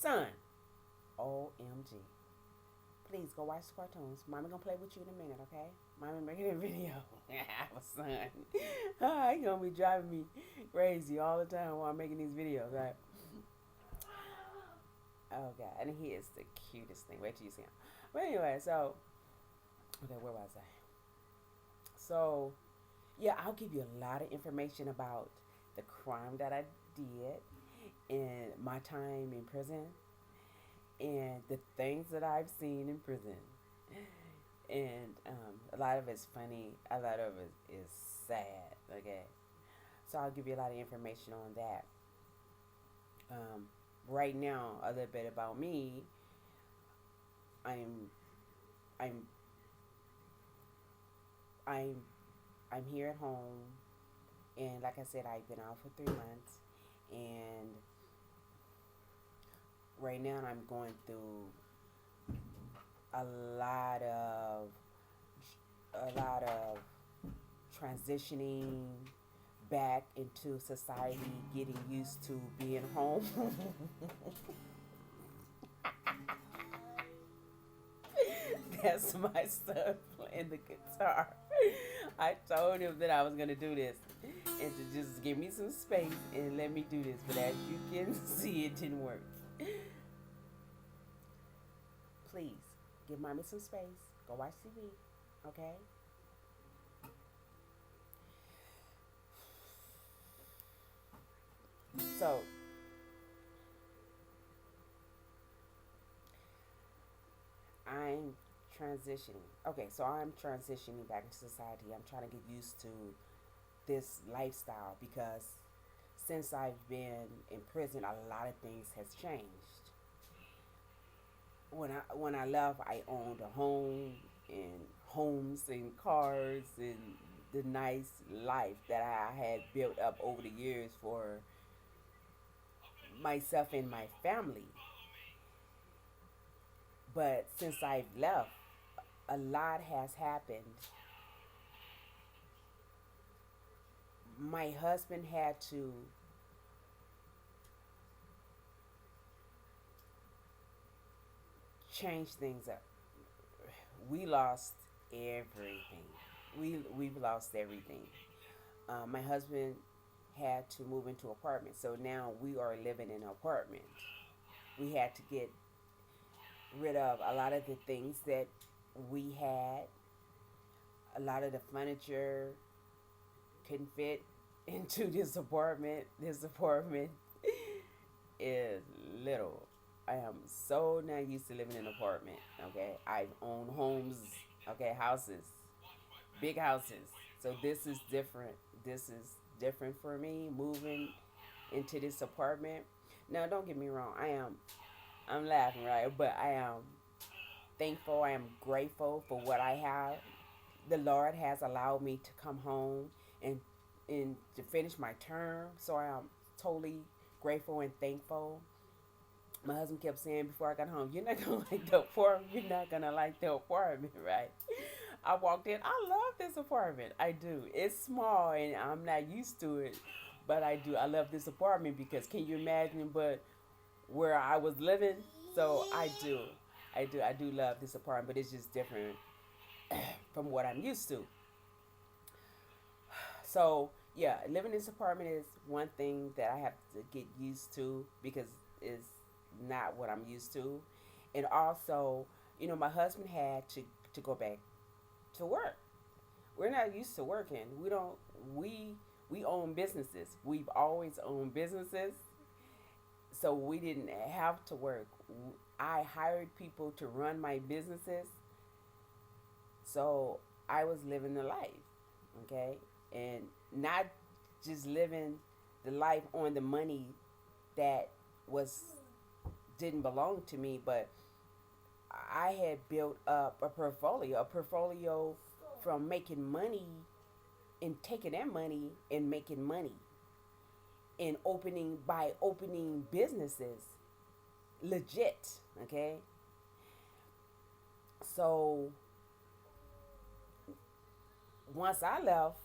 Son, OMG. Please go watch the cartoons. Mommy gonna play with you in a minute, okay? Mommy making a video. My son. He gonna be driving me crazy all the time while I'm making these videos, right? Oh god, and he is the cutest thing. Wait till you see him. But anyway, so okay, where was I? So yeah, I'll give you a lot of information about the crime that I did and my time in prison and the things that I've seen in prison. And a lot of it's funny, a lot of it is sad. Okay, so I'll give you a lot of information on that. Um, right now, a little bit about me. I'm, I'm, I'm, I'm here at home, and like I said, I've been out for 3 months, and right now I'm going through a lot of, a lot of transitioning back into society, getting used to being home. That's my son playing the guitar. I told him that I was gonna do this and to just give me some space and let me do this, but as you can see, it didn't work. Please give mommy some space. Go watch TV, okay? So I'm transitioning. Okay, so I'm transitioning back into society. I'm trying to get used to this lifestyle because since I've been in prison, a lot of things has changed. When I left, I owned a home and homes and cars and the nice life that I had built up over the years for myself and my family. But since I've left, a lot has happened. My husband had to change things up. We lost everything. We've lost everything. My husband had to move into an apartment, so now we are living in an apartment. We had to get rid of a lot of the things that we had. A lot of the furniture couldn't fit into this apartment. This apartment is little. I am so not used to living in an apartment. Okay, I've owned homes. Okay, houses, big houses. So this is different. This is different for me moving into this apartment. Now, don't get me wrong. I'm laughing, right? But I am thankful. I am grateful for what I have. The Lord has allowed me to come home and to finish my term. So I am totally grateful and thankful. My husband kept saying before I got home, "You're not gonna like the apartment. You're not gonna like the apartment, right?" I walked in. I love this apartment. I do. It's small and I'm not used to it, but I do. I love this apartment because can you imagine? But where I was living, so I do. I do love this apartment, but it's just different from what I'm used to. So yeah, living in this apartment is one thing that I have to get used to because it's not what I'm used to, and also, my husband had to go back to work. We're not used to working. We don't. We own businesses. We've always owned businesses, so we didn't have to work. I hired people to run my businesses, so I was living the life, okay, and not just living the life on the money that was didn't belong to me, but I had built up a portfolio from making money and taking that money and making money and opening businesses legit, okay? So once I left,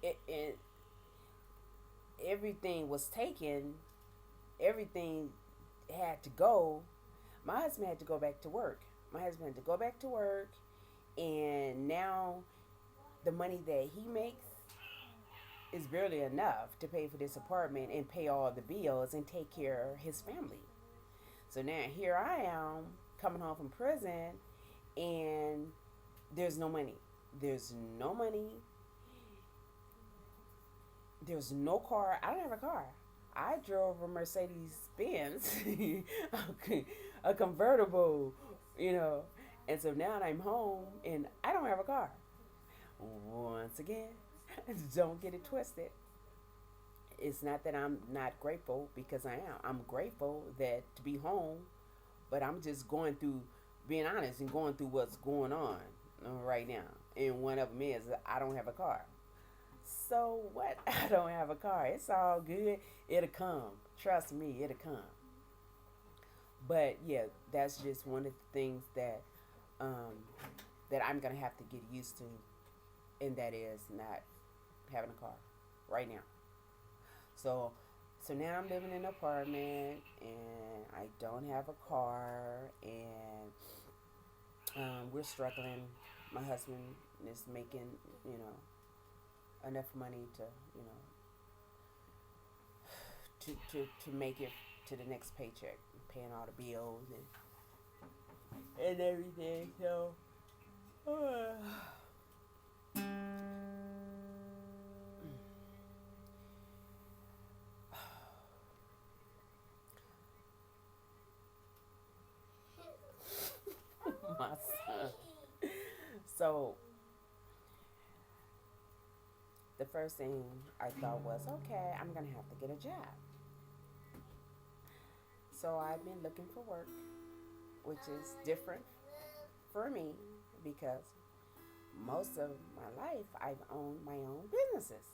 it everything was taken, everything had to go, my husband had to go back to work. My husband had to go back to work, and now the money that he makes is barely enough to pay for this apartment and pay all the bills and take care of his family. So now here I am coming home from prison, and there's no money. There's no money. There's no car. I don't have a car. I drove a Mercedes Benz, a convertible, you know. And so now I'm home and I don't have a car. Once again, don't get it twisted. It's not that I'm not grateful, because I am. I'm grateful that to be home, but I'm just going through, being honest, and going through what's going on right now. And one of them is I don't have a car. So what? I don't have a car. It's all good. It'll come. Trust me, it'll come. But yeah, that's just one of the things um, that I'm gonna have to get used to, and that is not having a car right now. So, so now I'm living in an apartment, and I don't have a car, and we're struggling. My husband is making, you know, enough money to, you know, to make it to the next paycheck, paying all the bills and everything. So, uh, my son. So the first thing I thought was, okay, I'm gonna have to get a job. So I've been looking for work, which is different for me because most of my life I've owned my own businesses.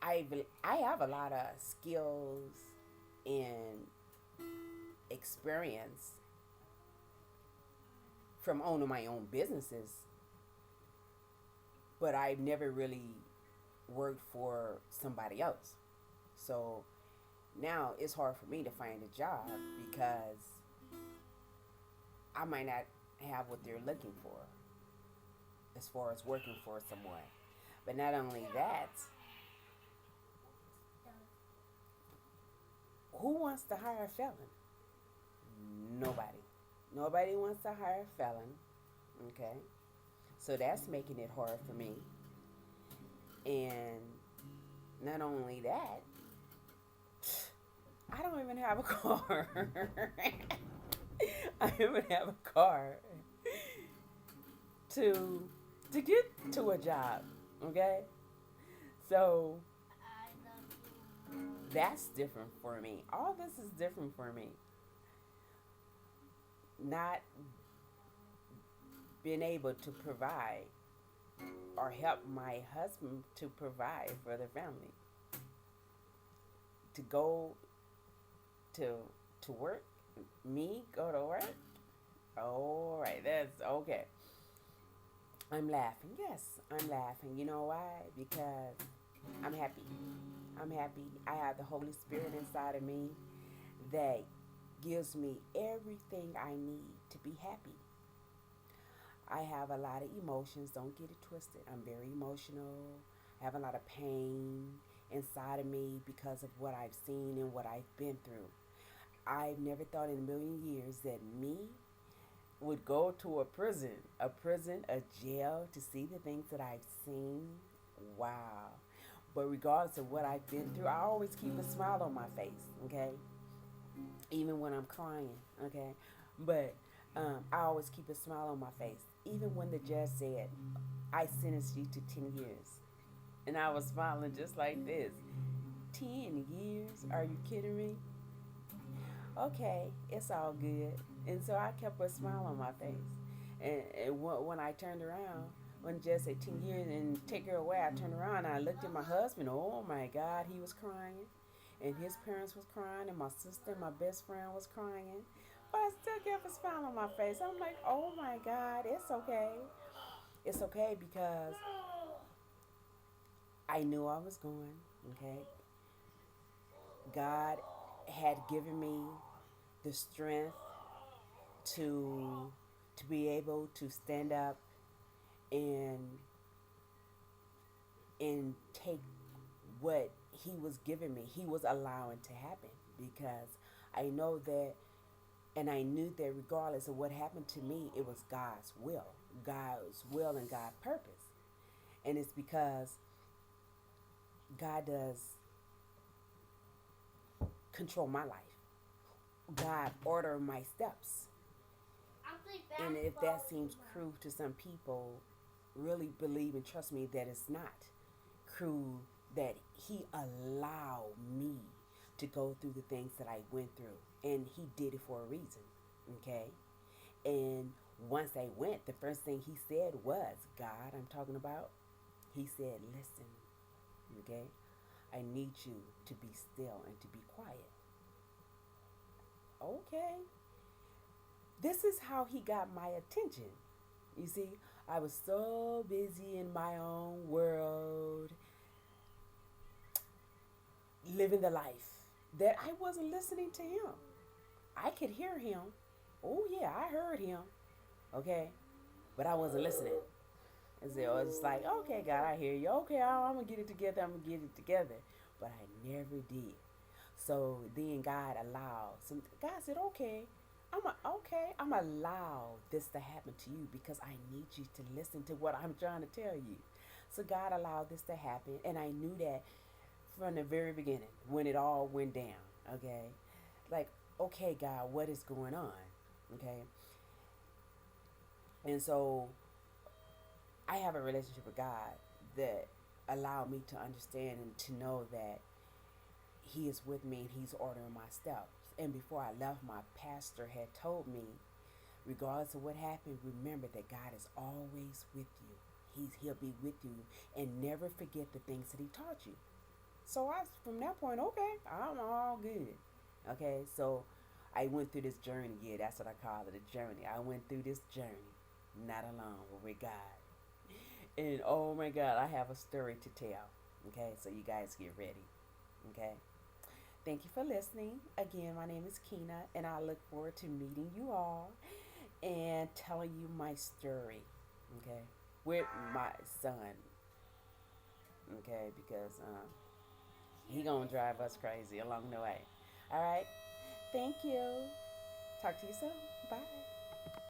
I have a lot of skills and experience from owning my own businesses, but I've never really worked for somebody else. So now it's hard for me to find a job because I might not have what they're looking for as far as working for someone. But not only that, who wants to hire a felon? Nobody. Nobody wants to hire a felon. Okay? So that's making it hard for me. And not only that, I don't even have a car. I don't even have a car to to get to a job. Okay? So that's different for me. All this is different for me. Not being able to provide or help my husband to provide for the family. To go to to work, me go to work. All right, that's okay. I'm laughing. Yes, I'm laughing. You know why? Because I'm happy. I'm happy. I have the Holy Spirit inside of me that gives me everything I need to be happy. I have a lot of emotions. Don't get it twisted. I'm very emotional. I have a lot of pain inside of me because of what I've seen and what I've been through. I've never thought in a million years that me would go to a jail to see the things that I've seen. Wow. But regardless of what I've been through, I always keep a smile on my face, okay? Even when I'm crying, okay? But I always keep a smile on my face. Even when the judge said, I sentenced you to 10 years. And I was smiling just like this. 10 years? Are you kidding me? Okay, it's all good. And so I kept a smile on my face. And when I turned around, when the judge said 10 years and take her away, I turned around and I looked at my husband. Oh my God, he was crying. And his parents was crying, and my sister, my best friend, was crying. But I still kept a smile on my face. I'm like, oh my God, it's okay. It's okay because I knew I was going, okay? God had given me the strength to be able to stand up and take what he was giving me. He was allowing to happen because I know that, and I knew that regardless of what happened to me, it was God's will and God's purpose. And it's because God does control my life. God order my steps. And if that seems cruel to some people, really believe and trust me that it's not cruel, that he allowed me to go through the things that I went through. And he did it for a reason. Okay? And once I went, the first thing he said was, God, I'm talking about, he said, listen, okay? I need you to be still and to be quiet. Okay. This is how he got my attention. You see, I was so busy in my own world, living the life, that I wasn't listening to him. I could hear him. Oh, yeah, I heard him. Okay. But I wasn't listening. And so it's like, okay, God, I hear you. Okay, I'm going to get it together. I'm going to get it together. But I never did. So then God allowed. God said, okay, I'm allow this to happen to you because I need you to listen to what I'm trying to tell you. So God allowed this to happen, and I knew that from the very beginning when it all went down. Okay, like, okay, God, what is going on? Okay, and so I have a relationship with God that allowed me to understand and to know that He is with me and He's ordering my steps. And before I left, my pastor had told me, regardless of what happened, remember that God is always with you. He'll be with you, and never forget the things that He taught you. So from that point, okay, I'm all good. Okay, so I went through this journey. Yeah, that's what I call it, a journey. I went through this journey, not alone, but with God. And oh my God, I have a story to tell. Okay, so you guys get ready. Okay. Thank you for listening. Again, my name is Keena, and I look forward to meeting you all and telling you my story, okay, with my son, okay, because he gonna drive us crazy along the way. All right. Thank you. Talk to you soon. Bye.